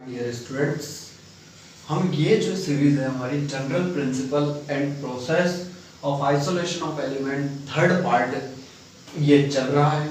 Dear students, हम ये जो सीरीज है हमारी general principle and process of isolation of element third part ये चल रहा है।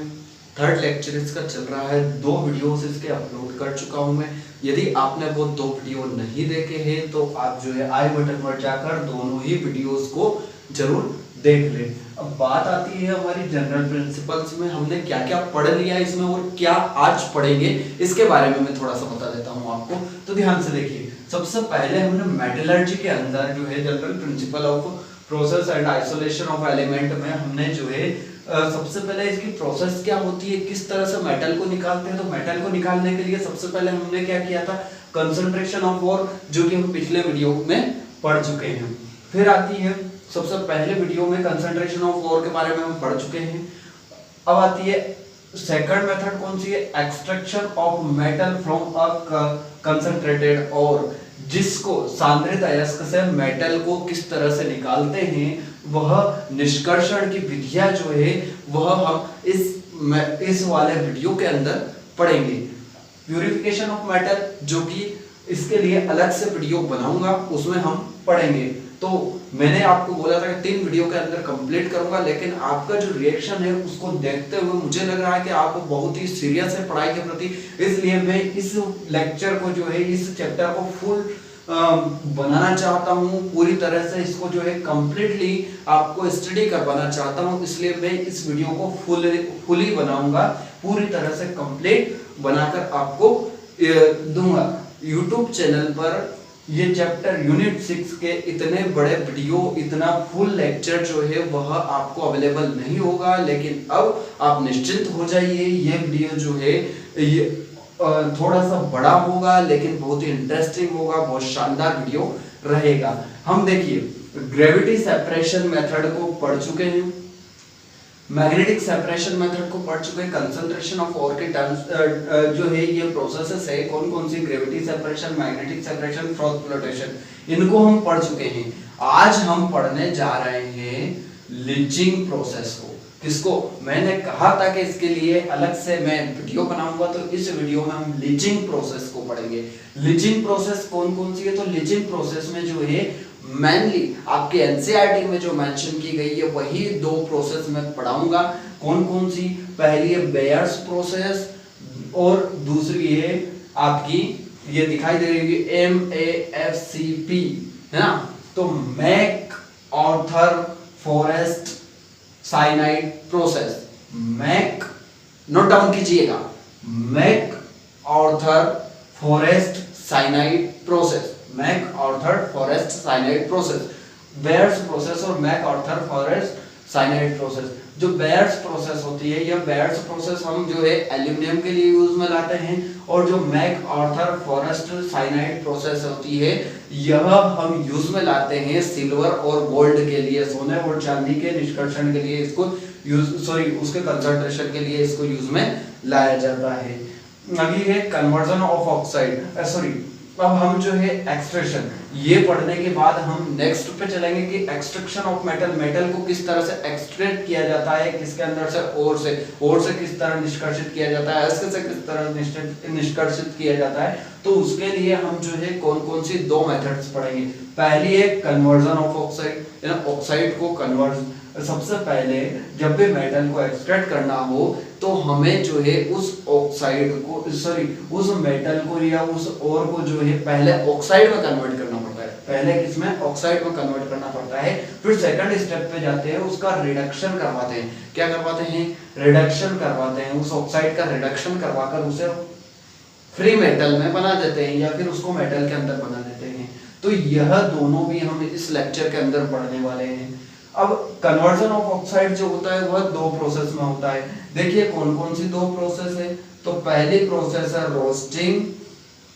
थर्ड लेक्चर इसका चल रहा है। 2 वीडियोस इसके अपलोड कर चुका हूं मैं। यदि आपने वो 2 वीडियो नहीं देखे हैं तो आप जो है आई बटन पर जाकर दोनों ही वीडियोस को जरूर देख लें। अब बात आती है हमारी जनरल प्रिंसिपल्स में हमने क्या क्या पढ़ लिया इसमें और क्या आज पढ़ेंगे इसके बारे में मैं थोड़ा सा बता देता हूं आपको। तो ध्यान से देखिए, सबसे पहले हमने मेटलर्जी के अंदर जो है general principle of process and isolation of element में हमने जो है सबसे पहले इसकी प्रोसेस क्या होती है, किस तरह से मेटल को निकालते हैं। तो मेटल को निकालने के लिए सबसे पहले हमने क्या किया था, कंसंट्रेशन ऑफ ओर, जो कि हम पिछले वीडियो में पढ़ चुके हैं। फिर आती है सबसे पहले वीडियो में कंसंट्रेशन ऑफ ओर के बारे में हम पढ़ चुके हैं। अब आती है सेकंड मेथड, कौन सी है, extraction of metal from a concentrated ore, जिसको सांद्रित अयस्क से मेटल को किस तरह से निकालते हैं वह निष्कर्षण की विधियां जो है वह हम इस वाले वीडियो के अंदर पढ़ेंगे। प्यूरिफिकेशन ऑफ मेटल, जो कि इसके लिए अलग से वीडियो बनाऊंगा, उसमें हम पढ़ेंगे। तो मैंने आपको बोला था कि 3 वीडियो के अंदर कंप्लीट करूंगा, लेकिन आपका जो रिएक्शन है उसको देखते हुए मुझे लग रहा है कि आप बहुत ही सीरियस है पढ़ाई के प्रति, इसलिए मैं इस लेक्चर को जो है, इस चैप्टर को फुल बनाना चाहता हूं, पूरी तरह से इसको जो है कंप्लीटली आपको स्टडी करवाना चाहता हूं। इसलिए मैं इस वीडियो को फुली बनाऊंगा, पूरी तरह से कंप्लीट बनाकर आपको दूंगा। यूट्यूब चैनल पर ये चैप्टर यूनिट 6 के इतने बड़े वीडियो, इतना फुल लेक्चर जो है वह आपको अवेलेबल नहीं होगा, लेकिन अब आप निश्चिंत हो जाइए। ये वीडियो जो है ये थोड़ा सा बड़ा होगा, लेकिन बहुत ही इंटरेस्टिंग होगा, बहुत शानदार वीडियो रहेगा। हम देखिए ग्रेविटी सेपरेशन मेथड को पढ़ चुके हैं, मैग्नेटिक सेपरेशन मेथड को पढ़ चुके हैं, कंसंट्रेशन ऑफ ओर के टर्म्स जो है ये प्रोसेसेस है, कौन कौन सी, gravity separation, magnetic separation, froth flotation, इनको हम पढ़ चुके हैं। आज हम पढ़ने जा रहे हैं लीचिंग प्रोसेस को। किसको, मैंने कहा था कि इसके लिए अलग से मैं वीडियो बनाऊंगा, तो इस वीडियो में हम लीचिंग प्रोसेस को पढ़ेंगे। लीचिंग प्रोसेस कौन कौन सी है, तो लीचिंग प्रोसेस में जो है मेनली आपके एनसीईआरटी में जो मेंशन की गई है वही 2 प्रोसेस मैं पढ़ाऊंगा। कौन कौन सी, पहली है बेयर्स प्रोसेस और दूसरी है आपकी ये दिखाई दे रही है MAFCP, है ना। तो Mac Arthur forest cyanide process, Mac note down कीजिएगा, Mac Arthur forest cyanide process, Mac Arthur forest cyanide process, Bayer's process और Mac Arthur forest cyanide process. जो बेयर्स प्रोसेस होती है, यह बेयर्स प्रोसेस हम जो है एल्यूमिनियम के लिए यूज में लाते हैं, और जो Mac Arthur forest cyanide process होती है यह हम यूज में लाते हैं सिल्वर और गोल्ड के लिए, सोने और चांदी के निष्कर्षण के लिए इसको उसके कंसंट्रेशन के लिए इसको यूज में लाया जाता है। अभी है कन्वर्जन ऑफ ऑक्साइड, अब हम जो है एक्सट्रैक्शन, ये पढ़ने के बाद हम नेक्स्ट पे चलेंगे कि एक्सट्रैक्शन ऑफ मेटल, मेटल को किस तरह से एक्सट्रैक्ट किया जाता है, किसके अंदर से, ओर से किस तरह निष्कर्षित किया जाता है, अयस्क से किस तरह निष्कर्षित किया जाता है। तो उसके लिए हम जो है कौन कौन सी 2 मेथड्स पढ़ेंगे। पहली है कन्वर्जन ऑफ ऑक्साइड, ऑक्साइड को कन्वर्ट, सबसे पहले जब भी मेटल को एक्सट्रैक्ट करना हो तो हमें जो है उस ऑक्साइड को उस मेटल को या उस ओर को जो है पहले ऑक्साइड में कन्वर्ट करना पड़ता है, पहले किसमें, ऑक्साइड में कन्वर्ट करना पड़ता है। फिर सेकंड स्टेप पे जाते हैं, उसका रिडक्शन करवाते हैं। क्या करवाते हैं, रिडक्शन करवाते हैं, उस ऑक्साइड का रिडक्शन करवाकर उसे फ्री मेटल में बना देते हैं या फिर उसको मेटल के अंदर बना देते हैं। तो यह दोनों भी हम इस लेक्चर के अंदर पढ़ने वाले हैं। अब कन्वर्जन ऑफ ऑक्साइड जो होता है वह 2 प्रोसेस में होता है। देखिए कौन कौन सी 2 प्रोसेस है, तो पहली प्रोसेस है रोस्टिंग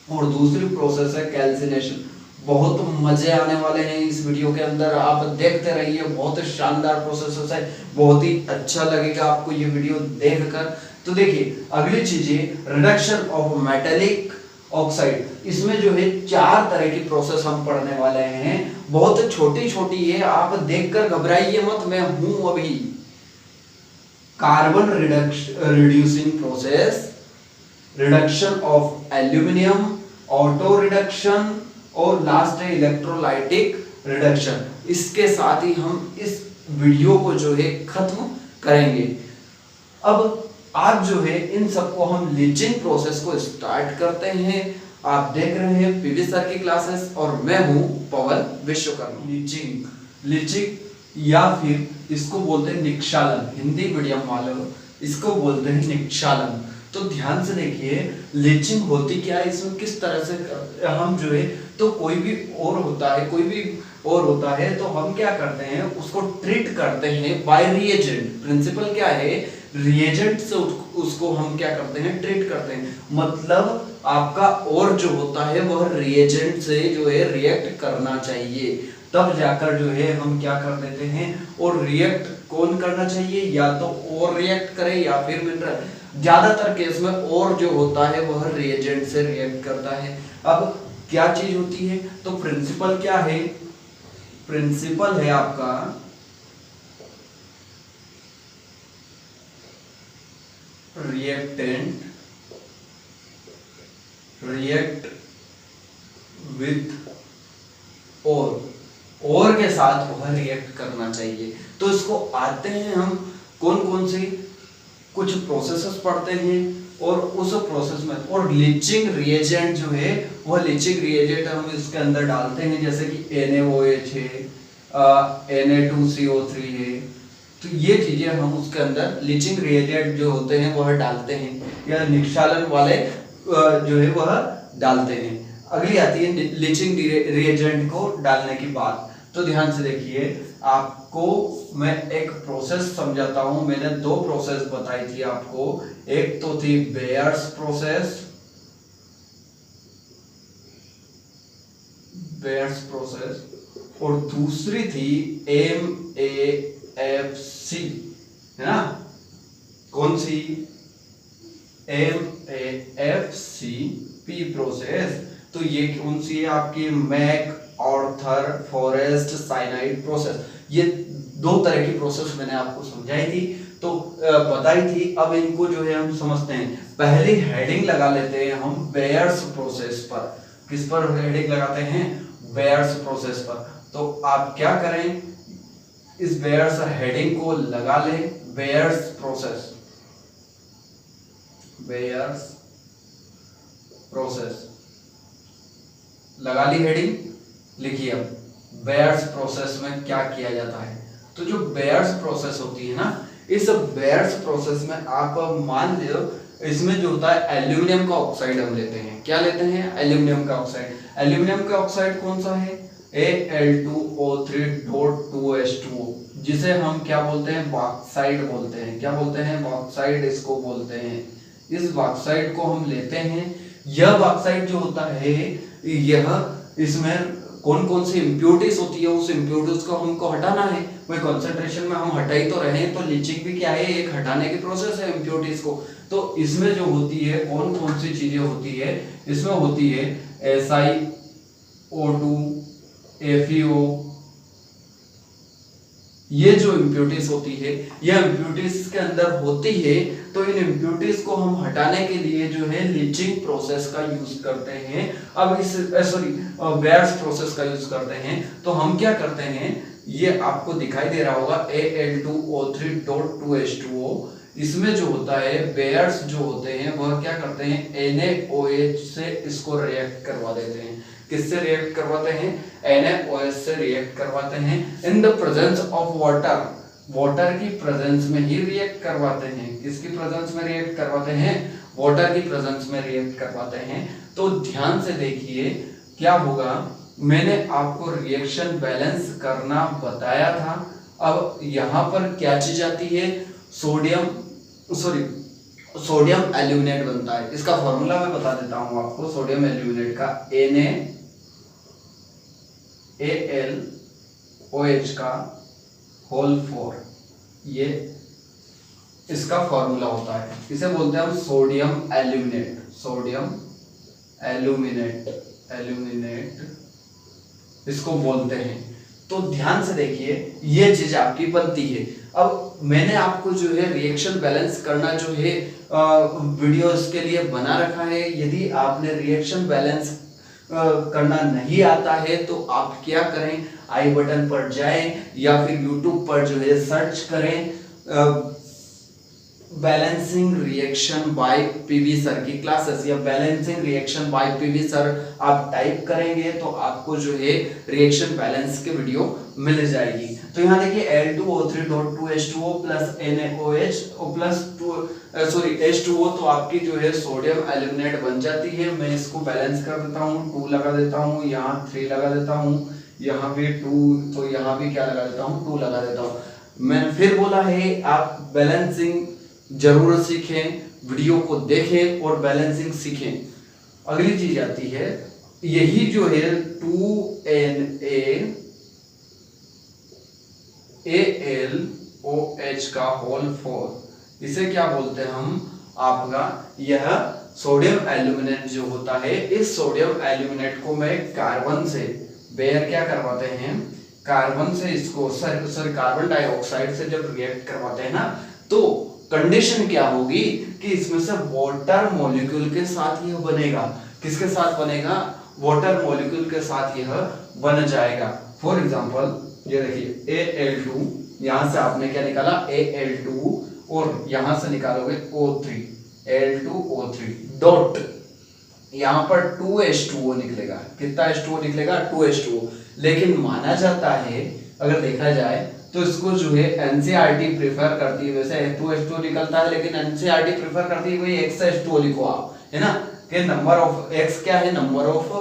और दूसरी प्रोसेस है कैल्सिनेशन। बहुत मजे आने वाले हैं इस वीडियो के अंदर, आप देखते रहिए, बहुत शानदार प्रोसेस है, बहुत ही अच्छा लगेगा आपको ये वीडियो देखकर। तो देखिए अगली चीज है रिडक्शन ऑफ मेटेलिक ऑक्साइड, इसमें जो है 4 तरह की प्रोसेस हम पढ़ने वाले हैं, बहुत छोटी छोटी है, आप देखकर घबराइए मत, मैं हूं अभी। Carbon reducing process, reduction of aluminium auto reduction और लास्ट है इलेक्ट्रोलाइटिक रिडक्शन। इसके साथ ही हम इस वीडियो को जो है खत्म करेंगे। अब आज जो है इन सबको हम लीचिंग प्रोसेस को स्टार्ट करते हैं। आप देख रहे हैं पीवी सर की क्लासेस और मैं हूं पवन विश्वकर्मा। लीचिंग या फिर इसको बोलते हैं निक्षालन, हिंदी मीडियम वाले इसको बोलते हैं निक्षालन। तो ध्यान से देखिए लीचिंग होती क्या है, इसमें किस तरह से हम जो है तो कोई भी और होता है तो हम क्या करते हैं उसको ट्रीट करते हैं बाय रिएजेंट। प्रिंसिपल क्या है, रिएजेंट से उसको हम क्या करते हैं ट्रीट करते हैं। मतलब आपका और जो होता है वह रिएजेंट से जो है रिएक्ट करना चाहिए, तब जाकर जो है हम क्या कर देते हैं। और रिएक्ट कौन करना चाहिए, या तो और रिएक्ट करे या फिर मिनरल। ज्यादातर केस में और जो होता है वह रिएजेंट से रिएक्ट करता है। अब क्या चीज होती है, तो प्रिंसिपल क्या है, प्रिंसिपल है आपका रिएक्टेंट, रिएक्ट विथ और के साथ वह रिएक्ट करना चाहिए। तो इसको आते हैं हम कौन कौन से कुछ प्रोसेसेस पढ़ते हैं और उस प्रोसेस में और लीचिंग रिएजेंट जो है वह लीचिंग रिएजेंट हम इसके अंदर डालते हैं, जैसे कि NaOH है, Na2CO3 है। तो ये चीजें हम उसके अंदर लीचिंग रिएजेंट जो होते हैं वह डालते हैं, या निक्षालन वाले जो है वह डालते हैं। अगली आती है लीचिंग रिएजेंट को डालने की बात। तो ध्यान से देखिए, आपको मैं एक प्रोसेस समझाता हूं। मैंने दो प्रोसेस बताई थी आपको, एक तो थी बेयर्स प्रोसेस और दूसरी थी MAFC, है ना। कौन सी, MAFCP प्रोसेस। तो ये कौन सी है आपकी, Mac Arthur Forrest cyanide process. ये दो तरह की प्रोसेस मैंने आपको समझाई थी, तो बताई थी। अब इनको जो है हम समझते हैं। पहली हेडिंग लगा लेते हैं हम बेयर्स प्रोसेस पर। किस पर हेडिंग लगाते हैं, बेयर्स प्रोसेस पर। तो आप क्या करें, इस बेयर्स हेडिंग को लगा लें, बेयर्स प्रोसेस, बेयर्स प्रोसेस लगा ली हेडिंग। लिखिए अब बेयर्स प्रोसेस में क्या किया जाता है। तो जो बेयर्स प्रोसेस होती है ना, इस बेयर्स प्रोसेस में आप मान लो इसमें जो होता है एल्यूमिनियम का ऑक्साइड हम लेते हैं। क्या लेते हैं, एल्यूमिनियम का ऑक्साइड। एल्यूमिनियम का ऑक्साइड कौन सा है, Al2O3.2H2O, जिसे हम क्या बोलते हैं, बॉक्साइड बोलते हैं। क्या बोलते हैं, बॉक्साइड इसको बोलते हैं। इस बॉक्साइड को हम लेते हैं। यह बॉक्साइड जो होता है, यह इसमें कौन कौन सी इंप्योरिटीज होती है, उस इंप्योरिटीज को हमको हटाना है। वही कंसंट्रेशन में हम हटाई तो रहे हैं, तो लीचिंग भी क्या है, एक हटाने की प्रोसेस है इंप्योरिटीज को। तो इसमें जो होती है कौन कौन सी चीजें होती है, इसमें होती है SiO2, FeO। ये जो इंप्योरिटीज होती है, यह इंप्योरिटीज के अंदर होती है। तो इन इंप्योरिटीज को हम हटाने के लिए जो है लीचिंग प्रोसेस का यूज करते हैं। अब इस बेयर्स प्रोसेस का यूज करते हैं। तो हम क्या करते हैं, ये आपको दिखाई दे रहा होगा Al2O3.2H2O। इसमें जो होता है बेयर्स जो होते हैं वह क्या करते हैं, NaOH से इसको रिएक्ट करवा देते हैं। किससे रिएक्ट करवाते हैं, NaOH से रिएक्ट करवाते हैं इन the presence of water. Water की प्रेजेंस में ही रिएक्ट करवाते हैं। किसकी प्रेजेंस में रिएक्ट करवाते हैं, वाटर की प्रेजेंस में रिएक्ट करवाते हैं। तो ध्यान से देखिए क्या होगा, मैंने आपको रिएक्शन बैलेंस करना बताया था। अब यहाँ पर क्या चीज आती है, सोडियम एल्यूमिनेट बनता है। इसका फॉर्मूला मैं बता देता हूं आपको, सोडियम एल्यूमिनेट का NaAlOH का होल 4, ये इसका फॉर्मूला होता है। इसे बोलते हैं हम सोडियम एल्यूमिनेट, सोडियम एल्यूमिनेट इसको बोलते हैं। तो ध्यान से देखिए ये चीज आपकी बनती है। अब मैंने आपको जो है रिएक्शन बैलेंस करना जो है वीडियोस के लिए बना रखा है। यदि आपने रिएक्शन बैलेंस करना नहीं आता है तो आप क्या करें, आई बटन पर जाएं या फिर यूट्यूब पर जो है सर्च करें balancing reaction by PV sir की क्लासेस, या balancing reaction by PV sir आप टाइप करेंगे तो आपको जो है रिएक्शन बैलेंस की वीडियो मिल जाएगी। तो यहाँ देखिए Al2O3.2H2O plus NaOH plus H2O, तो आपकी जो है सोडियम एल्यूमिनेट बन जाती है। मैं इसको बैलेंस कर देता हूँ, 2 लगा देता हूँ, यहाँ 3 लगा देता हूँ, यहाँ भी 2, तो यहाँ भी क्या लगा देता हूँ, 2 लगा देता हूँ। मैंने फिर बोला है आप बैलेंसिंग जरूर सीखें, वीडियो को देखें और बैलेंसिंग सीखें। अगली चीज आती है यही जो है 2NaAlOH का होल 4, इसे क्या बोलते हैं हम, आपका यह सोडियम एल्यूमिनेट जो होता है, इस सोडियम एल्यूमिनेट को मैं कार्बन से बेयर क्या करवाते हैं, कार्बन से इसको सॉरी कार्बन डाइऑक्साइड से जब रिएक्ट करवाते हैं ना, तो कंडीशन क्या होगी कि इसमें से वाटर मॉलिक्यूल के साथ यह बनेगा। किसके साथ बनेगा, वाटर मॉलिक्यूल के साथ यह बन जाएगा। फॉर एग्जांपल ये देखिए Al2, यहां से आपने क्या निकाला Al2 और यहां से निकालोगे O3, Al2O3 डॉट, यहां पर 2H2O निकलेगा। कितना H2O निकलेगा, 2H2O। लेकिन माना जाता है, अगर देखा जाए तो इसको जो है एनसीईआरटी प्रेफर करती है, वैसे H2H2 निकलता है लेकिन एनसीईआरटी प्रेफर करती है भाई XH2O लिखो आप, है ना, कि नंबर ऑफ X क्या है, नंबर ऑफ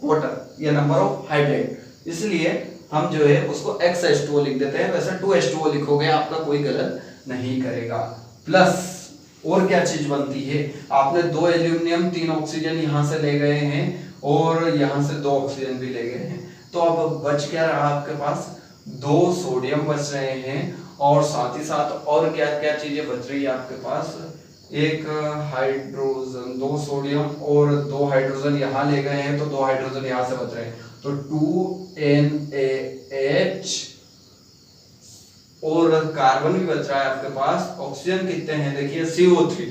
वाटर या नंबर ऑफ हाइड्रेट, इसलिए हम जो है उसको XH2O लिख देते हैं। वैसे 2H2O लिखोगे आपका कोई गलत नहीं करेगा। प्लस और क्या चीज बनती है, आपने 2 एल्यूमिनियम 3 ऑक्सीजन यहां से ले गए हैं और यहां से 2 ऑक्सीजन भी ले गए हैं, तो अब बच क्या रहा आपके पास, 2 सोडियम बच रहे हैं और साथ ही साथ और क्या क्या चीजें बच रही है आपके पास, एक हाइड्रोजन, 2 सोडियम और 2 हाइड्रोजन यहां ले गए हैं तो 2 हाइड्रोजन यहां से बच रहे हैं, तो 2NaH और कार्बन भी बच रहा है आपके पास। ऑक्सीजन कितने हैं देखिए CO3,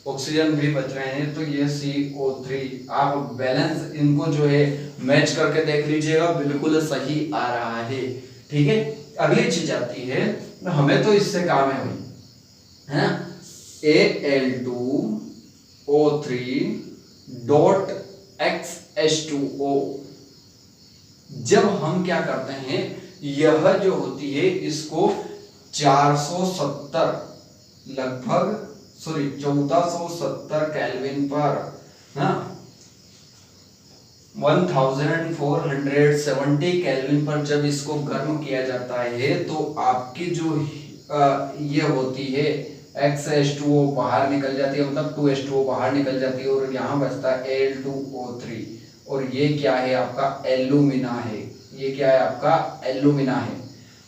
ऑक्सीजन भी बच रहे हैं, तो ये CO3। आप बैलेंस इनको जो है मैच करके देख लीजिएगा, बिल्कुल सही आ रहा है। ठीक है, अगली चीज आती है, हमें तो इससे काम है भाई, है ना, Al2O3.XH2O। जब हम क्या करते हैं, यह जो होती है इसको 470 लगभग 1470 केल्विन पर, हाँ 1470 केल्विन पर जब इसको गर्म किया जाता है तो आपकी जो ये होती है XH2O बाहर निकल जाती है, मतलब 2H2O बाहर निकल जाती है और यहाँ बचता है Al2O3, और ये क्या है आपका एल्यूमिना है, ये क्या है आपका एल्यूमिना है,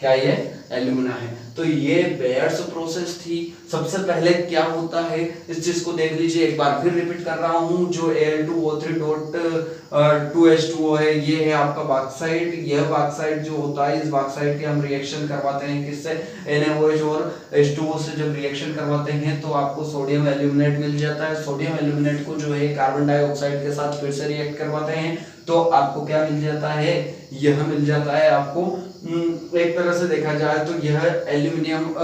क्या ये एल्यूमिना है। तो ये बेयर्स प्रोसेस थी। सबसे पहले क्या होता है इस चीज को देख लीजिए, एक बार फिर रिपीट कर रहा हूं, जो Al2O3.2H2O है, ये है आपका बॉक्साइट। यह बॉक्साइट जो होता है, इस बॉक्साइट के हम रिएक्शन करवाते हैं किससे, NaOH और H2O से जब रिएक्शन करवाते हैं तो आपको सोडियम एल्यूमिनेट मिल जाता है। सोडियम एल्यूमिनेट को जो है कार्बन डाइऑक्साइड के साथ फिर से रिएक्ट करवाते हैं तो आपको क्या मिल जाता है, यह मिल जाता है आपको, एक तरह से देखा जाए तो यह एल्यूमिनियम,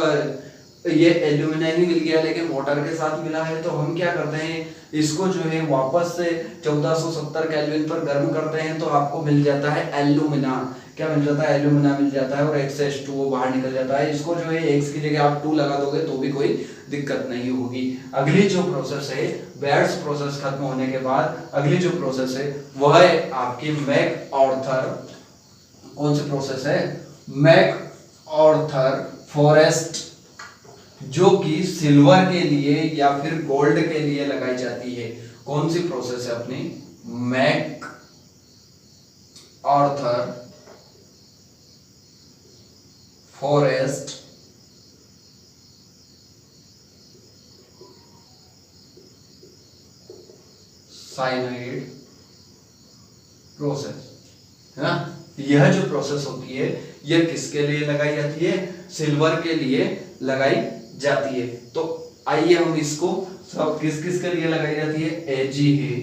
ये एल्यूमिना ही मिल गया लेकिन वाटर के साथ मिला है। तो हम क्या करते हैं, इसको जो है वापस से 1470 केल्विन पर गर्म करते हैं तो आपको मिल जाता है एल्यूमिना। क्या मिल जाता है, एल्यूमिना मिल जाता है और XH2O बाहर निकल जाता है। इसको जो है X की जगह आप 2 लगा दोगे तो भी कोई दिक्कत नहीं होगी। अगली जो प्रोसेस है, बेयर्स प्रोसेस खत्म होने के बाद अगली जो प्रोसेस है वह है आपकी मैकआर्थर। कौन सी प्रोसेस है, मैकआर्थर फॉरेस्ट, जो कि सिल्वर के लिए या फिर गोल्ड के लिए लगाई जाती है। कौन सी प्रोसेस है अपनी, मैकआर्थर फॉरेस्ट साइनाइड प्रोसेस, है ना। यह जो प्रोसेस होती है यह किसके लिए लगाई जाती है? सिल्वर के लिए लगाई जाती है। तो आइए हम इसको सब किस किस के लिए लगाई जाती है? Ag है,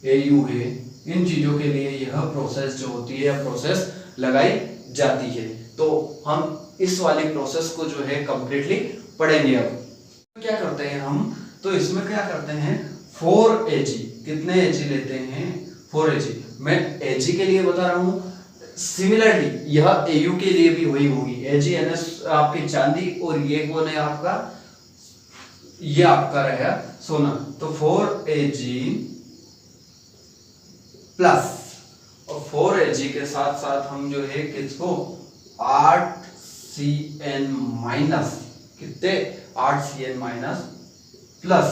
Au है, इन चीजों के लिए यह प्रोसेस जो होती है प्रोसेस लगाई जाती है। तो हम इस वाली प्रोसेस को जो है कंप्लीटली पढ़ेंगे। अब क्या करते हैं हम? तो इसमें क्या करते हैं 4Ag, कितने Ag लेते हैं? 4Ag। मैं Ag के लिए बता रहा हूं, सिमिलरली यह Au के लिए भी वही होगी। AgNS आपकी चांदी और ये कौन है आपका? ये आपका रहेगा सोना। तो 4Ag प्लस और 4Ag के साथ साथ हम जो है किसको 8Cn माइनस, कितने 8Cn माइनस प्लस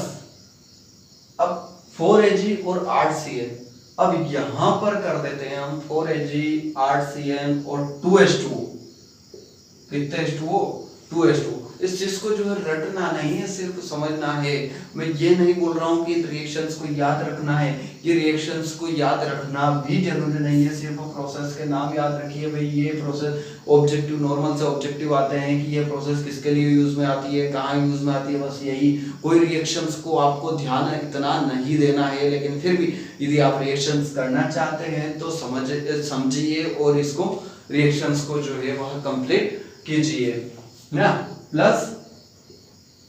अब 4Ag और 8Cn। अब यहां पर कर देते हैं हम 4Ag 8Cn और 2H2O, कितने H2O 2H2O। इस चीज को जो है रटना नहीं है, सिर्फ समझना है। मैं ये नहीं बोल रहा हूँ कि रिएक्शंस को याद रखना है, ये रिएक्शंस को याद रखना भी जरूरी नहीं है, सिर्फ प्रोसेस के नाम याद रखिए। भाई ये प्रोसेस ऑब्जेक्टिव, नॉर्मल से ऑब्जेक्टिव आते हैं कि ये प्रोसेस किसके लिए यूज में आती है, कहाँ यूज में आती है, बस यही। कोई रिएक्शंस को आपको ध्यान इतना नहीं देना है, लेकिन फिर भी यदि आप रिएक्शंस करना चाहते हैं तो समझिए और इसको रिएक्शंस को जो है वह कंप्लीट कीजिए ना। Plus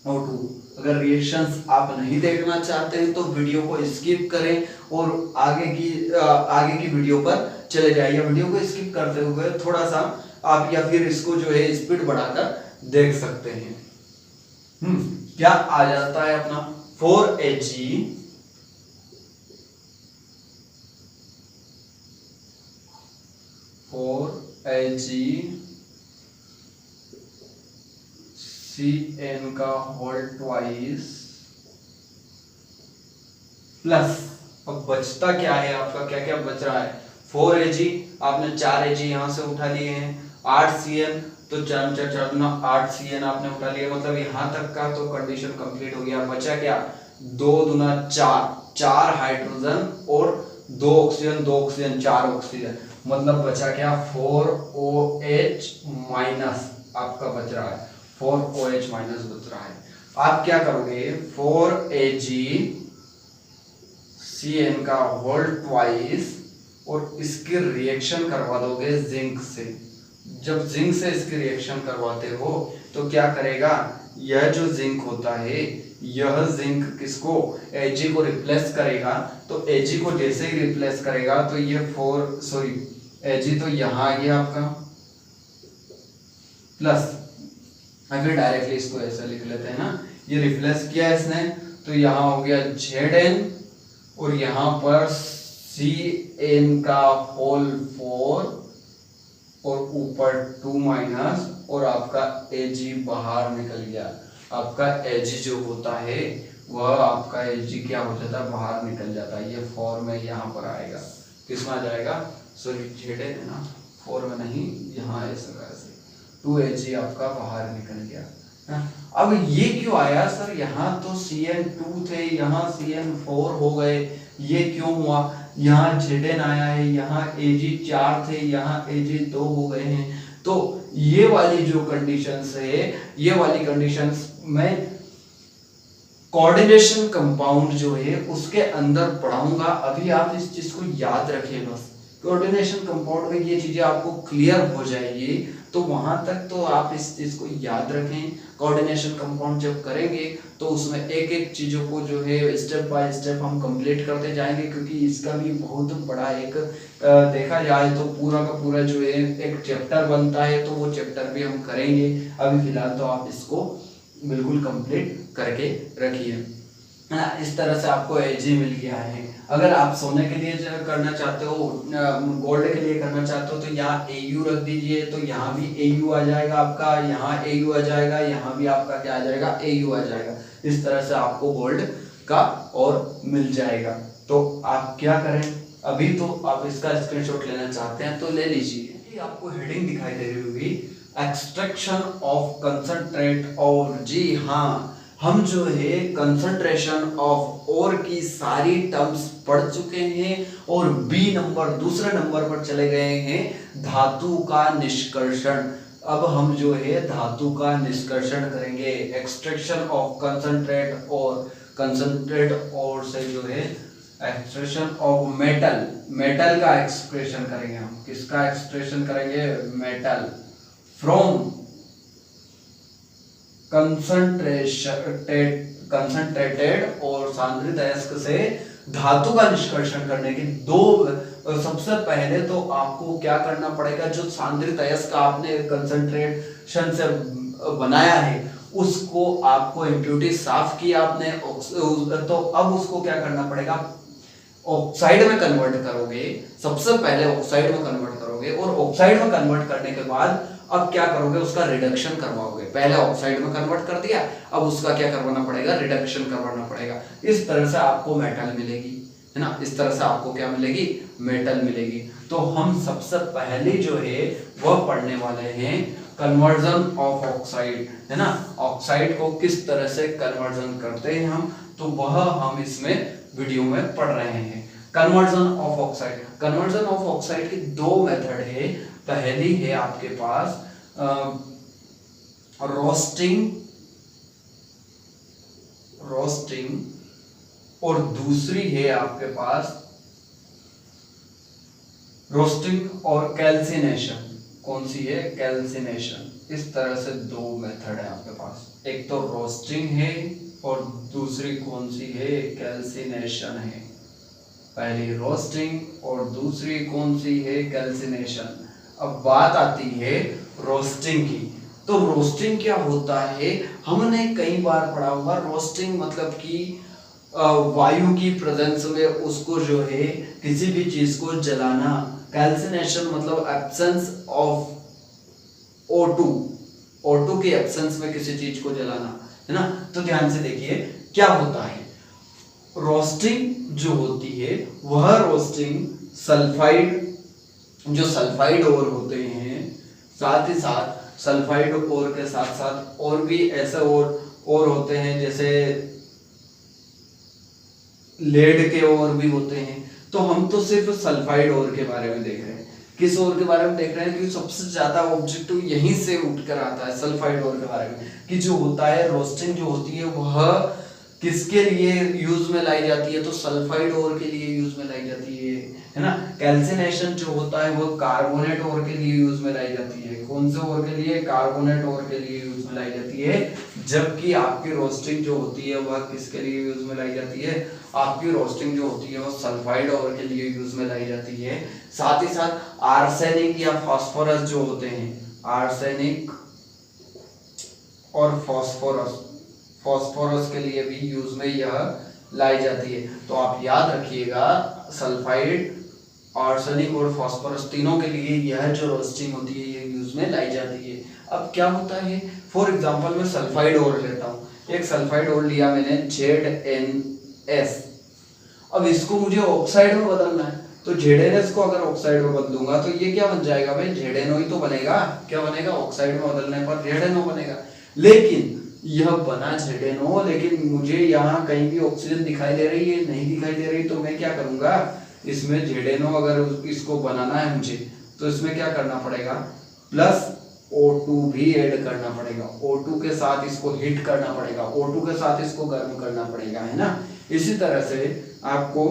O2। अगर रिएक्शंस आप नहीं देखना चाहते हैं तो वीडियो को स्किप करें और आगे की वीडियो पर चले जाइए। वीडियो को स्किप करते हुए थोड़ा सा आप या फिर इसको जो है स्पीड बढ़ाकर देख सकते हैं। क्या आ जाता है अपना 4Ag Cn का होल ट्वाइस प्लस, अब बचता क्या है आपका, क्या क्या बच रहा है? 4Ag, आपने 4Ag यहां से उठा लिए हैं, 8Cn तो 4 4 4 गुना 8Cn आपने उठा लिया, मतलब यहां तक का तो कंडीशन कंप्लीट हो गया। बचा क्या? 2 दूना 4, 4 हाइड्रोजन और 2 ऑक्सीजन, 2 ऑक्सीजन 4 ऑक्सीजन, मतलब बचा क्या? 4OH माइनस आपका बच रहा है, 4OH माइनस बच रहा है। आप क्या करोगे 4Ag Cn का होल ट्वाइस और इसकी रिएक्शन करवा दोगे जिंक से। जब जिंक से इसकी रिएक्शन करवाते हो तो क्या करेगा, यह जो जिंक होता है यह जिंक किसको Ag को रिप्लेस करेगा। तो Ag को जैसे ही रिप्लेस करेगा तो ये Ag तो यहाँ ये आपका प्लस, अगर डायरेक्टली इसको ऐसा लिख लेते हैं ना, ये रिप्लेस किया इसने तो यहाँ हो गया Zn और यहाँ पर Cn का होल 4 और ऊपर 2 माइनस और आपका Ag बाहर निकल गया। आपका Ag जो होता है वह आपका Ag क्या हो जाता है, बाहर निकल जाता है। ये 4 में यहाँ पर आएगा, किसमें आ जाएगा, सॉरी Zn है ना, 4 में नहीं, यहाँ ऐसा 2Ag आपका बाहर निकल गया। अब ये क्यों आया सर, यहाँ तो Cn2 थे, यहाँ Cn4 हो गए, ये क्यों हुआ? यहाँ Zn आया है, यहाँ Ag4 थे, यहाँ Ag2 हो गए हैं। तो ये वाली जो कंडीशंस है, ये वाली कंडीशंस में कोऑर्डिनेशन कंपाउंड जो है उसके अंदर पढ़ाऊंगा। अभी आप इस चीज को याद रखें, बस कोऑर्डिनेशन कंपाउंड में ये चीजें आपको क्लियर हो जाएगी, तो वहां तक तो आप इस चीज को याद रखें। कोऑर्डिनेशन कंपाउंड जब करेंगे तो उसमें एक एक चीजों को जो है स्टेप बाय स्टेप हम कंप्लीट करते जाएंगे, क्योंकि इसका भी बहुत बड़ा एक देखा जाए तो पूरा का पूरा जो है एक चैप्टर बनता है, तो वो चैप्टर भी हम करेंगे। अभी फिलहाल तो आप इसको बिल्कुल कंप्लीट करके रखिए। इस तरह से आपको Ag मिल गया है। अगर आप सोने के लिए करना चाहते हो, गोल्ड के लिए करना चाहते हो, तो यहाँ Au रख दीजिए, तो यहाँ भी Au आ जाएगा आपका, यहाँ Au आ जाएगा, यहाँ भी आपका क्या आ जाएगा, Au आ जाएगा। इस तरह से आपको गोल्ड का और मिल जाएगा। तो आप क्या करें, अभी तो आप इसका स्क्रीनशॉट लेना चाहते हैं तो ले लीजिए। आपको हेडिंग दिखाई दे रही होगी, एक्सट्रैक्शन ऑफ कंसंट्रेट। और जी हाँ, हम जो है कंसंट्रेशन ऑफ ओर की सारी टर्म्स पढ़ चुके हैं और बी नंबर दूसरे नंबर पर चले गए हैं धातु का निष्कर्षण। अब हम जो है धातु का निष्कर्षण करेंगे, एक्सट्रैक्शन ऑफ कंसंट्रेट और कंसंट्रेट और से जो है एक्सट्रैक्शन ऑफ मेटल, मेटल का एक्सप्रेशन करेंगे हम। किसका एक्सप्रेशन करेंगे? मेटल फ्रॉम कंसंट्रेटेड और सांद्रित अयस्क से धातु का निष्कर्षण करने की दो। सबसे पहले तो आपको क्या करना पड़ेगा, जो सांद्रित अयस्क आपने कंसंट्रेशन से बनाया है उसको आपको इम्प्योरिटी साफ की आपने, तो अब उसको क्या करना पड़ेगा, ऑक्साइड में कन्वर्ट करोगे। सबसे पहले ऑक्साइड में कन्वर्ट करोगे और ऑक्साइड में कन्वर्ट करने के बाद अब क्या करोगे, उसका रिडक्शन करवाओगे। पहले ऑक्साइड में कन्वर्ट कर दिया, अब उसका क्या करवाना पड़ेगा, रिडक्शन करवाना पड़ेगा। इस तरह से आपको मेटल मिलेगी, है ना। इस तरह से आपको क्या मिलेगी, मेटल मिलेगी। तो हम सबसे पहले जो है वह पढ़ने वाले हैं कन्वर्जन ऑफ ऑक्साइड, है ना। ऑक्साइड को किस तरह से कन्वर्जन करते हैं हम, तो वह हम इसमें वीडियो में पढ़ रहे हैं। Conversion of oxide, conversion of oxide की दो मेथड है। पहली है आपके पास रोस्टिंग और दूसरी है आपके पास रोस्टिंग और कैल्सिनेशन। कौन सी है, कैल्सिनेशन। इस तरह से दो मेथड है आपके पास, एक तो रोस्टिंग है और दूसरी कौन सी है, कैल्सिनेशन है। पहली रोस्टिंग और दूसरी कौन सी है, कैल्सिनेशन। अब बात आती है रोस्टिंग की। तो रोस्टिंग क्या होता है, हमने कई बार पढ़ा होगा। रोस्टिंग मतलब कि वायु की प्रेजेंस में उसको जो है किसी भी चीज को जलाना। कैल्सिनेशन मतलब एब्सेंस ऑफ O2, O2 की एब्सेंस में किसी चीज को जलाना, है ना। तो ध्यान से देखिए क्या होता है। रोस्टिंग जो होती है वह रोस्टिंग सल्फाइड, जो सल्फाइड ओर होते हैं, साथ ही साथ सल्फाइड ओर के साथ साथ और भी ऐसे और होते हैं, जैसे लेड के ओर भी होते हैं। तो हम तो सिर्फ सल्फाइड ओर के बारे में देख रहे हैं। किस ओर के बारे में देख रहे हैं, क्योंकि सबसे ज्यादा ऑब्जेक्टिव यहीं से उठकर आता है सल्फाइड ओर के बारे में, कि जो होता है रोस्टिंग जो होती है वह किसके लिए यूज में लाई जाती है, तो सल्फाइड ओर के लिए यूज में लाई जाती है ना। कैल्सिनेशन जो होता है वह कार्बोनेट ओर के लिए यूज में लाई जाती है। कौन से ओर के लिए, कार्बोनेट ओर के लिए यूज में लाई जाती है। जबकि आपकी रोस्टिंग जो होती है वह किसके लिए यूज में लाई जाती है, आपकी रोस्टिंग जो होती है वह सल्फाइड ओर के लिए यूज में लाई जाती है। साथ ही साथ आर्सेनिक या फास्फोरस जो होते हैं, आर्सेनिक और फास्फोरस के लिए भी यूज में यह लाई जाती है। तो आप याद रखिएगा सल्फाइड, आर्सेनिक और फास्फोरस तीनों के लिए यह जो रोस्टिंग होती है ये यूज में लाई जाती है। अब क्या होता है, फॉर एग्जांपल मैं सल्फाइड ओर लेता हूँ, एक सल्फाइड ओर लिया मैंने ZnS। अब इसको मुझे ऑक्साइड में बदलना है, तो ZnS को अगर ऑक्साइड में बदलूंगा तो ये क्या बन जाएगा भाई, ZnO ही तो बनेगा। क्या बनेगा, ऑक्साइड में बदलने पर ZnO बनेगा। लेकिन यह बना ZnO, लेकिन मुझे यहाँ कहीं भी ऑक्सीजन दिखाई दे रही है, नहीं दिखाई दे रही, तो मैं क्या करूंगा, इसमें ZnO अगर इसको बनाना है मुझे, तो इसमें क्या करना पड़ेगा, प्लस O2 भी ऐड करना पड़ेगा। O2 के साथ इसको हीट करना पड़ेगा, O2 के साथ इसको गर्म करना पड़ेगा, है ना। इसी तरह से आपको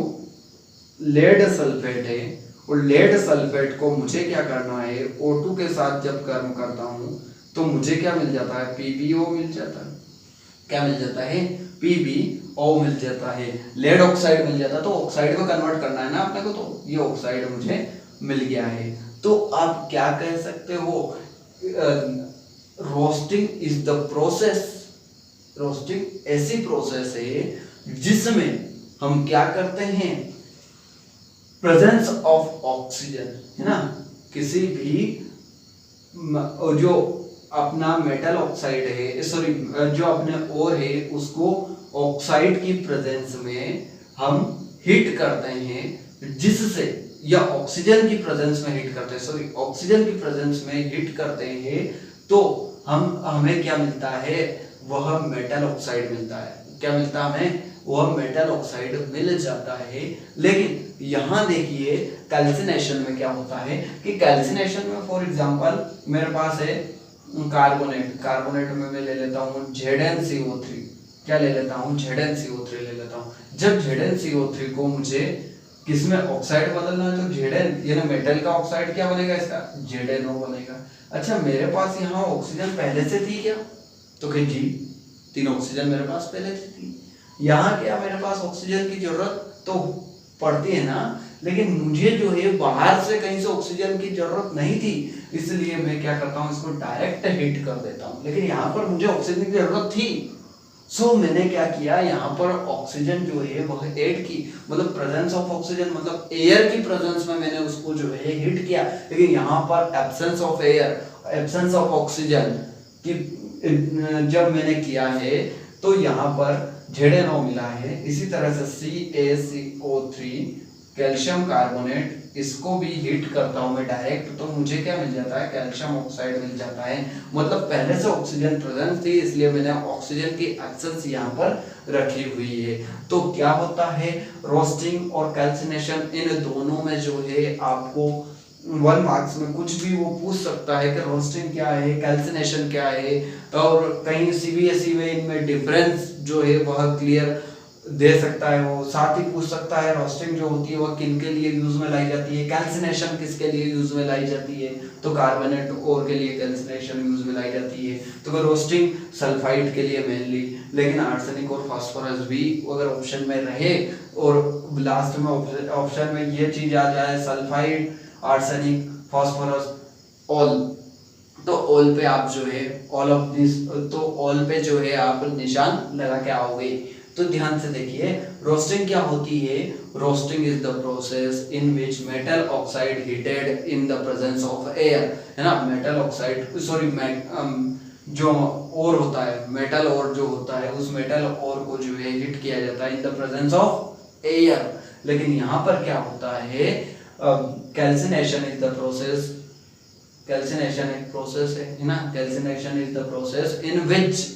लेड सल्फेट है, और लेड सल्फेट को मुझे क्या करना है, O2 के साथ जब गर्म करता हूं तो मुझे क्या मिल जाता है, PbO मिल जाता है। क्या मिल जाता है, PbO मिल जाता है। लेड ऑक्साइड मिल जाता है, तो ऑक्साइड को कन्वर्ट करना है ना अपने को, तो ये ऑक्साइड मुझे मिल गया है। तो आप क्या कह सकते हो, roasting is the process, roasting ऐसी प्रोसेस है जिसमें हम क्या करते हैं, प्रेजेंस ऑफ ऑक्सीजन, है ना। किसी भी जो अपना मेटल ऑक्साइड है, सॉरी जो अपने ओर है, उसको ऑक्साइड की प्रेजेंस में हम हीट करते हैं, जिससे या ऑक्सीजन की प्रेजेंस में हीट करते हैं, सॉरी ऑक्सीजन की प्रेजेंस में हीट करते हैं, तो हमें क्या मिलता है, वह मेटल ऑक्साइड मिलता है। क्या मिलता है हमें? वह मेटल ऑक्साइड मिल जाता है। लेकिन यहाँ देखिए कैल्सिनेशन में क्या होता है कि कैल्सिनेशन में फॉर एग्जांपल मेरे पास है कार्बोनेट में मैं ले लेता हूँ ZnCO3। क्या ले लेता हूँ? ZnCO3 ले लेता हूँ। जब ZnCO3 को मुझे किसमें ऑक्साइड बदलना है तो Zn यानी मेटल का ऑक्साइड क्या बनेगा? इसका ZnO बनेगा। अच्छा मेरे पास यहाँ ऑक्सीजन पहले से थी क्या? तो कहीं जी 3 ऑक्सीजन मेरे पास पहले से थी। यहाँ क्या मेरे पास ऑक्सीजन की जरूरत तो पड़ती है ना, लेकिन मुझे जो है बाहर से कहीं से ऑक्सीजन की जरूरत नहीं थी, इसलिए मैं क्या करता हूँ इसको डायरेक्ट हीट कर देता हूँ। लेकिन यहाँ पर मुझे ऑक्सीजन की जरूरत थी, सो मैंने क्या किया यहाँ पर ऑक्सीजन जो है वह ऐड की, मतलब प्रेजेंस ऑफ ऑक्सीजन मतलब एयर की प्रेजेंस में मैंने उसको जो है हीट किया। लेकिन यहाँ पर absence of air, absence of oxygen की जब मैंने किया है तो यहाँ पर ZnO मिला है। इसी तरह से CaCO3 कैल्शियम कार्बोनेट, इसको भी हीट करता हूं मैं डायरेक्ट, तो मुझे क्या मिल जाता है? कैल्शियम ऑक्साइड मिल जाता है। मतलब पहले से ऑक्सीजन प्रेजेंट थी, इसलिए मैंने ऑक्सीजन की एब्सेंस यहाँ पर रखी हुई है। तो क्या होता है रोस्टिंग और कैल्सिनेशन, इन दोनों में जो है आपको 1 मार्क्स में कुछ भी वो पूछ सकता है कि रोस्टिंग क्या है, कैल्सिनेशन क्या है, और कहीं CBSE में इनमें डिफरेंस जो है वह क्लियर दे सकता है। वो साथ ही पूछ सकता है रोस्टिंग जो होती है वह किन के लिए यूज में लाई जाती है, कैल्सिनेशन किसके लिए यूज में लाई जाती है, तो कार्बोनेट ओर के लिए कैल्सिनेशन यूज में लाई जाती है। तो रोस्टिंग सल्फाइड के लिए मेनली, लेकिन आर्सेनिक और फास्फोरस भी अगर ऑप्शन में रहे और लास्ट में ऑप्शन में ये चीज आ जाए सल्फाइड, आर्सेनिक, फास्फोरस, ऑल, तो ऑल पे आप जो है ऑल ऑफ दिस, तो ऑल पे जो है आप निशान लगा के आओगे। तो ध्यान से देखिए रोस्टिंग क्या होती है। Roasting is the process in which metal oxide heated in the presence of air, है ना। मेटल ऑक्साइड सॉरी जो और होता है मेटल और जो होता है उस मेटल और को जो है हीट किया जाता है in the presence of air. लेकिन यहाँ पर क्या होता है calcination is the process, calcination एक प्रोसेस है ना। Calcination is the process in which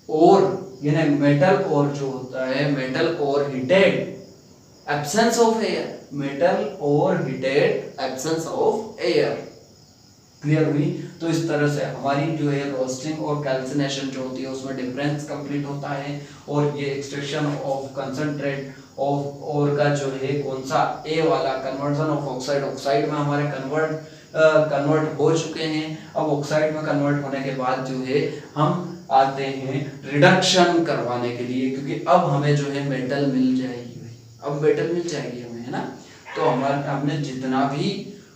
और यानी मेटल और जो होता है मेटल और heated absence of air, metal और heated absence of air. Clear हुई? तो इस तरह से हमारी जो है रोस्टिंग और कैल्सिनेशन जो होती है उसमें डिफरेंस कंप्लीट होता है, और ये एक्सट्रैक्शन ऑफ कंसंट्रेट ऑफ और का जो है कौन सा ए वाला कन्वर्जन ऑफ ऑक्साइड, ऑक्साइड में हमारे कन्वर्ट हो चुके हैं। अब ऑक्साइड में कन्वर्ट होने के बाद जो है हम आते हैं रिडक्शन करवाने के लिए, क्योंकि अब हमें जो है मेटल मिल जाएगी, अब मेटल मिल जाएगी हमें, है ना। तो हमने जितना भी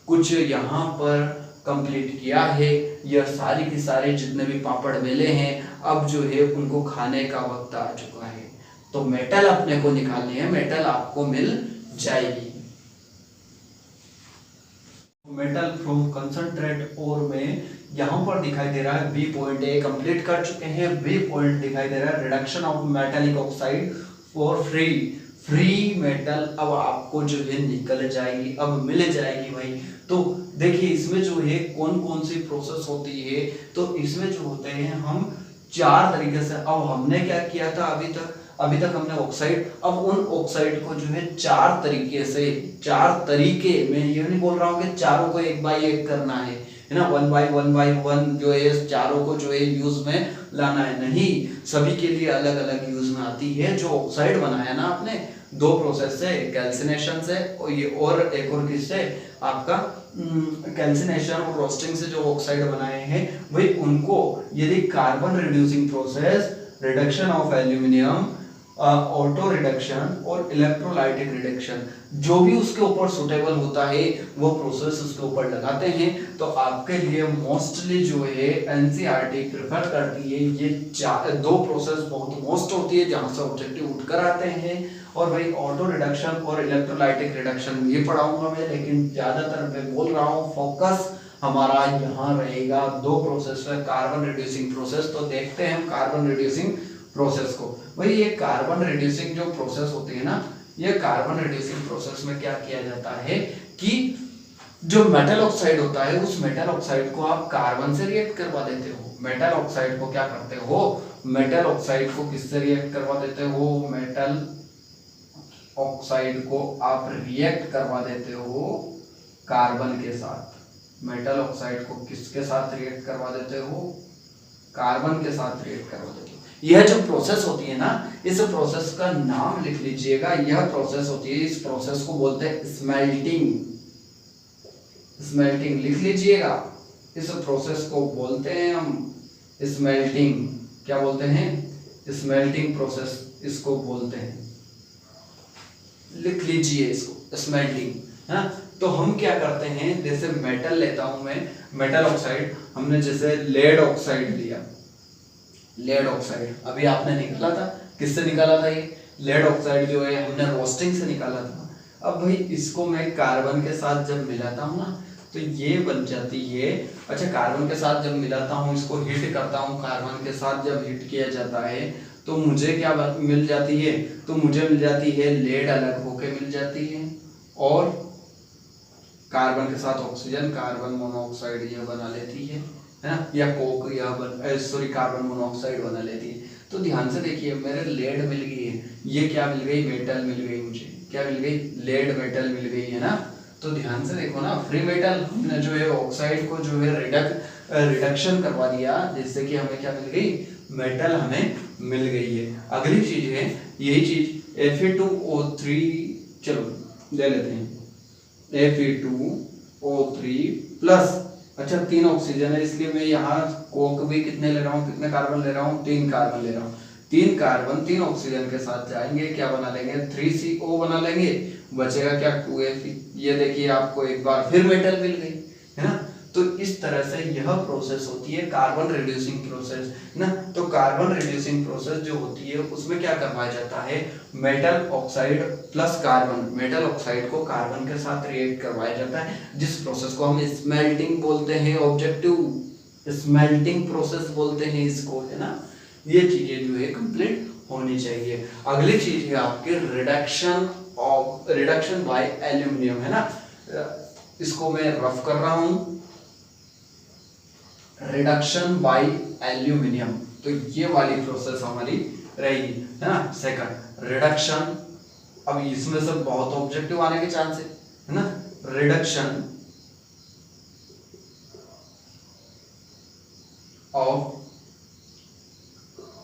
कुछ यहाँ पर कंप्लीट किया है, यह सारी की सारे जितने भी पापड़ बेले हैं अब जो है उनको खाने का वक्त आ चुका है। तो मेटल अपने को निकालनी है, मेटल आपको मिल जाएगी। मेटल फ्रॉम कंसंट्रेट और में यहाँ पर दिखाई दे रहा है बी पॉइंट ए कंप्लीट कर चुके हैं। बी पॉइंट दिखाई दे रहा है reduction of metallic oxide for free metal, अब आपको जो है निकल जाएगी, अब मिल जाएगी भाई। तो देखिए इसमें जो है कौन कौन सी प्रोसेस होती है, तो इसमें जो होते हैं हम 4 तरीके से। अब हमने क्या किया था अभी तक हमने ऑक्साइड, अब उन ऑक्साइड को जो है 4 तरीके से, 4 तरीके, मैं ये नहीं बोल रहा हूँ कि चारों को एक बाय एक करना है ना, 1 बाय 1 जो है चारों को जो है यूज में लाना है, नहीं, सभी के लिए अलग अलग यूज में आती है। जो ऑक्साइड बनाया ना आपने 2 प्रोसेस से, कैल्सिनेशन से और ये और एक और किससे, आपका कैल्सिनेशन और रोस्टिंग से जो ऑक्साइड बनाए हैं वही उनको यदि carbon reducing process, reduction of aluminium, auto reduction और इलेक्ट्रोलाइटिक रिडक्शन, जो भी उसके ऊपर सुटेबल होता है वो प्रोसेस उसके ऊपर लगाते हैं। तो आपके लिए मोस्टली जो है एनसीईआरटी प्रेफर करती है ये 2 प्रोसेस बहुत मोस्ट होती है जहां से ऑब्जेक्टिव उठकर आते हैं। और भाई ऑटो रिडक्शन और इलेक्ट्रोलाइटिक रिडक्शन ये पढ़ाऊंगा मैं, लेकिन ज्यादातर मैं बोल रहा हूँ फोकस हमारा यहाँ रहेगा 2 प्रोसेस पे, कार्बन रिड्यूसिंग प्रोसेस। तो देखते हैं हम कार्बन रिड्यूसिंग प्रोसेस को। भाई ये कार्बन रिड्यूसिंग जो प्रोसेस होती है ना, ये कार्बन रिड्यूसिंग प्रोसेस में क्या किया जाता है कि जो मेटल ऑक्साइड होता है उस मेटल ऑक्साइड को आप कार्बन से रिएक्ट करवा देते हो। मेटल ऑक्साइड को क्या करते हो, मेटल ऑक्साइड को किससे रिएक्ट करवा देते हो, मेटल ऑक्साइड को आप रिएक्ट करवा देते हो कार्बन के साथ। मेटल ऑक्साइड को किसके साथ रिएक्ट करवा देते हो, कार्बन के साथ रिएक्ट करवा देते हो। यह जो प्रोसेस होती है ना, इस प्रोसेस का नाम लिख लीजिएगा। यह प्रोसेस होती है, इस प्रोसेस को बोलते हैं स्मेल्टिंग। स्मेल्टिंग लिख लीजिएगा। इस प्रोसेस को बोलते हैं हम स्मेल्टिंग। क्या बोलते हैं, स्मेल्टिंग प्रोसेस इसको बोलते हैं। लिख लीजिए इसको, स्मेल्टिंग। है, तो हम क्या करते हैं, जैसे मेटल लेता हूं मैं, मेटल ऑक्साइड, हमने जैसे लेड ऑक्साइड लिया, लेड ऑक्साइड अभी आपने निकाला था, किससे निकाला था, ये लेड ऑक्साइड जो है हमने रोस्टिंग से निकाला था। अब भाई इसको मैं कार्बन के साथ जब मिलाता हूँ ना, तो ये बन जाती है, अच्छा कार्बन के साथ जब मिलाता हूँ, इसको हीट करता हूँ, कार्बन के साथ जब हीट किया जाता है तो मुझे क्या मिल जाती है, तो मुझे मिल जाती है लेड अलग होके मिल जाती है, और कार्बन के साथ ऑक्सीजन, कार्बन मोनोऑक्साइड ये बना लेती है ना, या कोक या सॉरी कार्बन मोनोऑक्साइड बना लेती है। तो ध्यान से देखिए, मेरे लेड मिल गई है, ये क्या मिल गई, मेटल मिल गई, मुझे क्या मिल गई, लेड मेटल मिल गई है ना। तो ध्यान से देखो ना, फ्री मेटल हमने जो है ऑक्साइड को जो है रिडक्शन करवा दिया, जिससे कि हमें क्या मिल गई, मेटल हमें मिल गई है। अगली चीज है यही चीज Fe2O3, चलो ले लेते हैं Fe2O3 प्लस, अच्छा 3 ऑक्सीजन है, इसलिए मैं यहाँ कोक भी कितने ले रहा हूँ, कितने कार्बन ले रहा हूँ, 3 कार्बन ले रहा हूँ। 3 कार्बन 3 ऑक्सीजन के साथ जाएंगे, क्या बना लेंगे, 3CO बना लेंगे, बचेगा क्या 2Fe। ये देखिए आपको एक बार फिर मेटल मिल गई है ना। तो इस तरह से यह प्रोसेस होती है कार्बन रिड्यूसिंग प्रोसेस ना। तो कार्बन रिड्यूसिंग प्रोसेस जो होती है उसमें क्या करवाया जाता है, metal oxide plus carbon, metal oxide को कार्बन के साथ रिएक्ट करवाया जाता है, जिस प्रोसेस को हम स्मेल्टिंग बोलते हैं, ऑब्जेक्टिव स्मेल्टिंग प्रोसेस बोलते हैं इसको, है ना। ये चीजें जो है कंप्लीट होनी चाहिए। अगली चीज है आपके रिडक्शन बाय एल्यूमिनियम, है ना। इसको मैं रफ कर रहा हूं, रिडक्शन बाय एल्यूमिनियम। तो ये वाली प्रोसेस हमारी रहेगी, है ना। सेकंड रिडक्शन, अब इसमें से बहुत ऑब्जेक्टिव आने के चांस है ना। रिडक्शन ऑफ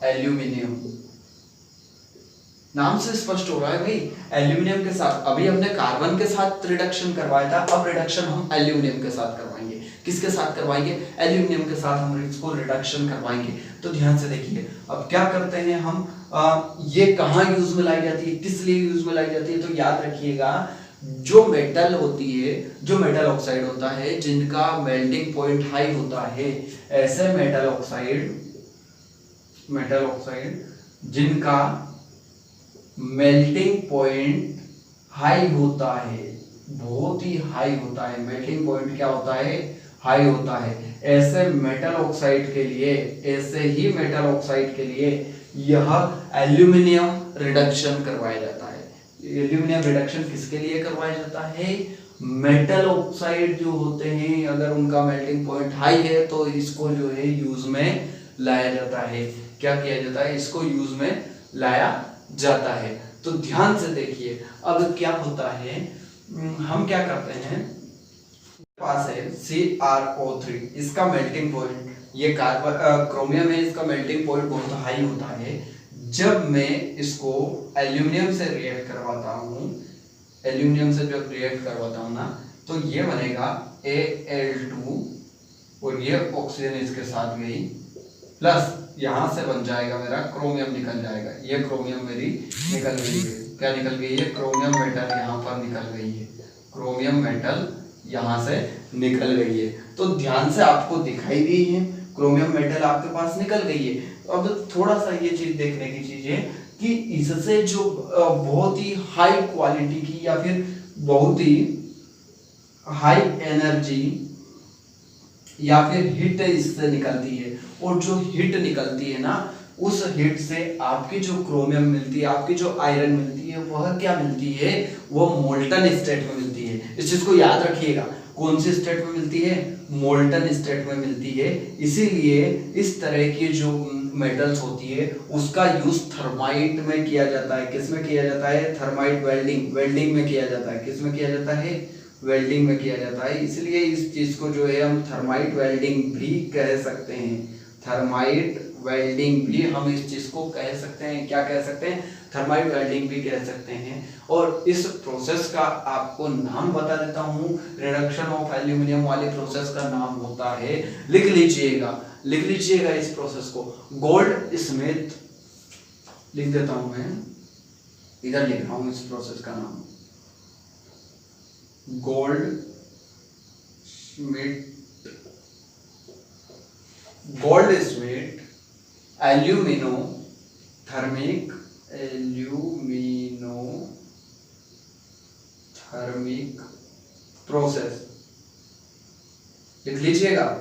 एल्यूमिनियम, नाम से स्पष्ट हो रहा है भाई, एल्यूमिनियम के साथ। अभी हमने कार्बन के साथ रिडक्शन करवाया था, अब रिडक्शन हम एल्यूमिनियम के साथ करवाएंगे। किसके साथ करवाएंगे, एल्यूमिनियम के साथ हम इसको रिडक्शन करवाएंगे। तो ध्यान से देखिए, अब क्या करते हैं हम, ये कहाँ यूज में लाई जाती है, किस लिए यूज में लाई जाती है, तो याद रखिएगा, जो मेटल होती है, जो मेटल ऑक्साइड होता है, जिनका मेल्टिंग पॉइंट हाई होता है, ऐसे मेटल ऑक्साइड जिनका मेल्टिंग पॉइंट हाई होता है, बहुत ही हाई होता है, मेल्टिंग पॉइंट क्या होता है, हाई होता है, ऐसे मेटल ऑक्साइड के लिए, ऐसे ही मेटल ऑक्साइड के लिए यह एल्यूमिनियम रिडक्शन करवाया जाता है। एल्यूमिनियम रिडक्शन किसके लिए करवाया जाता है, मेटल ऑक्साइड जो होते हैं, अगर उनका मेल्टिंग पॉइंट हाई है तो इसको जो है यूज में लाया जाता है। क्या किया जाता है, इसको यूज में लाया जाता है। तो ध्यान से देखिए, अब क्या होता है, हम क्या करते हैं, पास है CrO3, इसका मेल्टिंग पॉइंट, ये कार्बन क्रोमियम है, इसका मेल्टिंग पॉइंट बहुत हाई होता है। जब मैं इसको एल्यूमिनियम से रिएक्ट करवाता हूँ, एल्यूमिनियम से जब रिएक्ट करवाता हूँ ना, तो ये बनेगा Al2, और ये ऑक्सीजन इसके साथ गई, प्लस यहां से बन जाएगा मेरा क्रोमियम, निकल जाएगा, ये क्रोमियम मेरी निकल गई है। क्या निकल गई है, क्रोमियम मेटल यहाँ पर निकल गई है, क्रोमियम मेटल यहाँ से निकल गई है। तो ध्यान से आपको दिखाई दी है, क्रोमियम मेटल आपके पास निकल गई है। अब थोड़ा सा ये चीज देखने की चीज है कि इससे जो बहुत ही हाई क्वालिटी की या फिर बहुत ही हाई एनर्जी या फिर हीट इससे निकलती है, और जो हीट निकलती है ना, उस हीट से आपकी जो क्रोमियम मिलती है, आपकी जो आयरन मिलती है, वह क्या मिलती है, वो मोल्टन स्टेट में मिलती है। इस चीज को याद रखिएगा, कौन सी स्टेट में मिलती है, मोल्टन स्टेट में मिलती है। इसीलिए इस तरह की जो मेटल्स होती है उसका यूज थर्माइट में किया जाता है। किस में किया जाता है, थर्माइट वेल्डिंग में किया जाता है। किस में किया जाता है, वेल्डिंग में किया जाता है। इसलिए इस चीज को जो है हम थर्माइट वेल्डिंग भी कह सकते हैं। थर्माइट वेल्डिंग भी हम इस चीज को कह सकते हैं। क्या कह सकते हैं, थर्माइट वेल्डिंग भी कह सकते हैं। और इस प्रोसेस का आपको नाम बता देता हूं, रिडक्शन ऑफ एल्यूमिनियम वाली प्रोसेस का नाम होता है, लिख लीजिएगा इस प्रोसेस को, गोल्ड स्मिथ। लिख देता हूं मैं, इधर लिख रहा हूं इस प्रोसेस का नाम, गोल्ड स्मिथ एल्यूमिनोथर्मिक प्रोसेस। लिख लीजिएगा,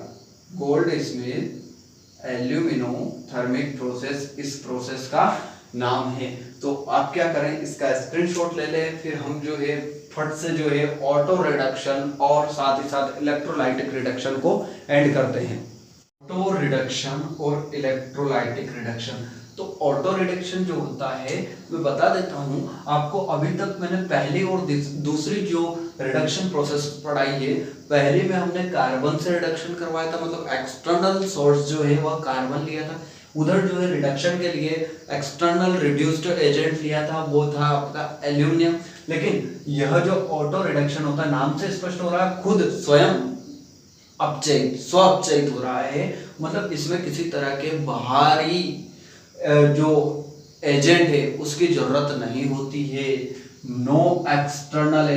गोल्ड स्मिथ एल्यूमिनोथर्मिक प्रोसेस इस प्रोसेस का नाम है। तो आप क्या करें, इसका स्क्रीनशॉट ले लें, फिर हम जो है फट से जो है ऑटो रिडक्शन और साथ ही साथ इलेक्ट्रोलाइटिक रिडक्शन को एंड करते हैं। ऑटो रिडक्शन और इलेक्ट्रोलाइटिक रिडक्शन। तो ऑटो रिडक्शन जो होता है मैं बता देता हूं आपको। अभी तक मैंने पहली और दूसरी जो रिडक्शन प्रोसेस पढ़ाई है, पहले में हमने कार्बन से रिडक्शन करवाया था, मतलब एक्सटर्नल सोर्स जो है वह कार्बन लिया था। उधर जो है रिडक्शन के लिए एक्सटर्नल रिड्यूस्ड एजेंट लिया था, वो था आपका एल्यूमिनियम। लेकिन यह जो ऑटो रिडक्शन होता है, नाम से स्पष्ट हो रहा है, खुद स्वयं स्व अपचयित हो रहा है। मतलब इसमें किसी तरह के बाहरी जो एजेंट है उसकी जरूरत नहीं होती है। नो एक्सटर्नल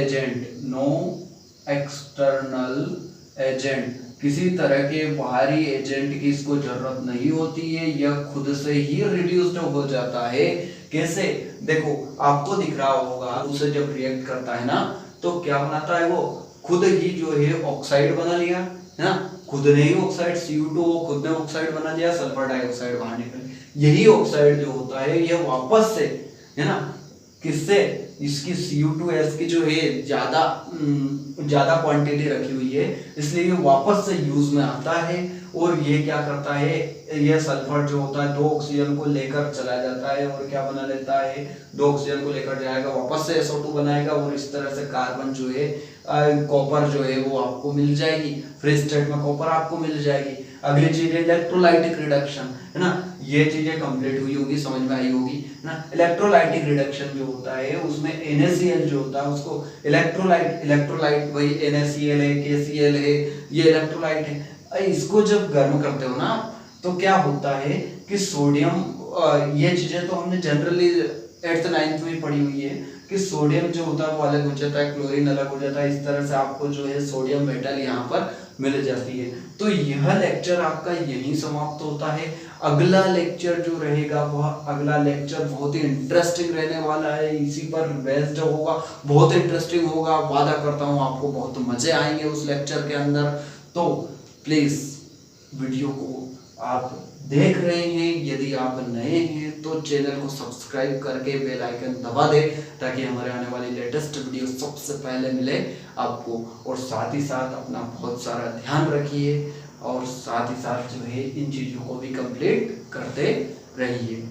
एजेंट, किसी तरह के बाहरी एजेंट की इसको जरूरत नहीं होती है। यह खुद से ही रिड्यूस्ड हो जाता है। कैसे, देखो आपको दिख रहा होगा, उसे जब रिएक्ट करता है ना तो क्या बनाता है, वो खुद ही जो है ऑक्साइड बना लिया है ना, खुद ने ही ऑक्साइड CO2 खुद ने ऑक्साइड बना दिया, सल्फर डाइऑक्साइड बाहर निकल। यही ऑक्साइड जो होता है यह वापस से है ना, किससे, इसकी CO2S की जो है ज्यादा क्वांटिटी रखी हुई है, इसलिए ये वापस से यूज में आता है। और ये क्या करता है, यह सल्फर जो होता है 2 ऑक्सीजन को लेकर चला जाता है और क्या बना लेता है, 2 ऑक्सीजन को लेकर जाएगा, वापस से SO2 बनाएगा और इस तरह से कार्बन जो है कॉपर जो है वो आपको मिल जाएगी, फ्री स्टेट में कॉपर आपको मिल जाएगी। अगली चीज है इलेक्ट्रोलाइटिक रिडक्शन, है ना, ये चीजें कंप्लीट हुई होगी, समझ में आई होगी ना। इलेक्ट्रोलाइटिक रिडक्शन जो होता है उसमें NaCl जो होता है उसको इलेक्ट्रोलाइट वही NaCl है, KCl है, ये इलेक्ट्रोलाइट है। इसको जब गर्म करते हो ना तो क्या होता है कि सोडियम, ये चीजें तो हमने जनरली 8th 9th में पढ़ी हुई है कि सोडियम जो होता है वो अलग हो जाता है, क्लोरीन अलग हो जाता है। इस तरह से आपको जो है सोडियम मेटल यहाँ पर मिल जाती है। तो यह लेक्चर आपका यहीं समाप्त होता है। अगला लेक्चर जो रहेगा वह अगला लेक्चर बहुत ही इंटरेस्टिंग रहने वाला है, इसी पर बेस्ड होगा, बहुत इंटरेस्टिंग होगा, वादा करता हूँ आपको बहुत मजे आएंगे उस लेक्चर के अंदर। तो प्लीज वीडियो को आप देख रहे हैं, यदि आप नए हैं तो चैनल को सब्सक्राइब करके बेल आइकन दबा दें ताकि हमारे आने वाली लेटेस्ट वीडियो सबसे पहले मिले आपको। और साथ ही साथ अपना बहुत सारा ध्यान रखिए और साथ ही साथ जो है इन चीज़ों को भी कंप्लीट करते रहिए।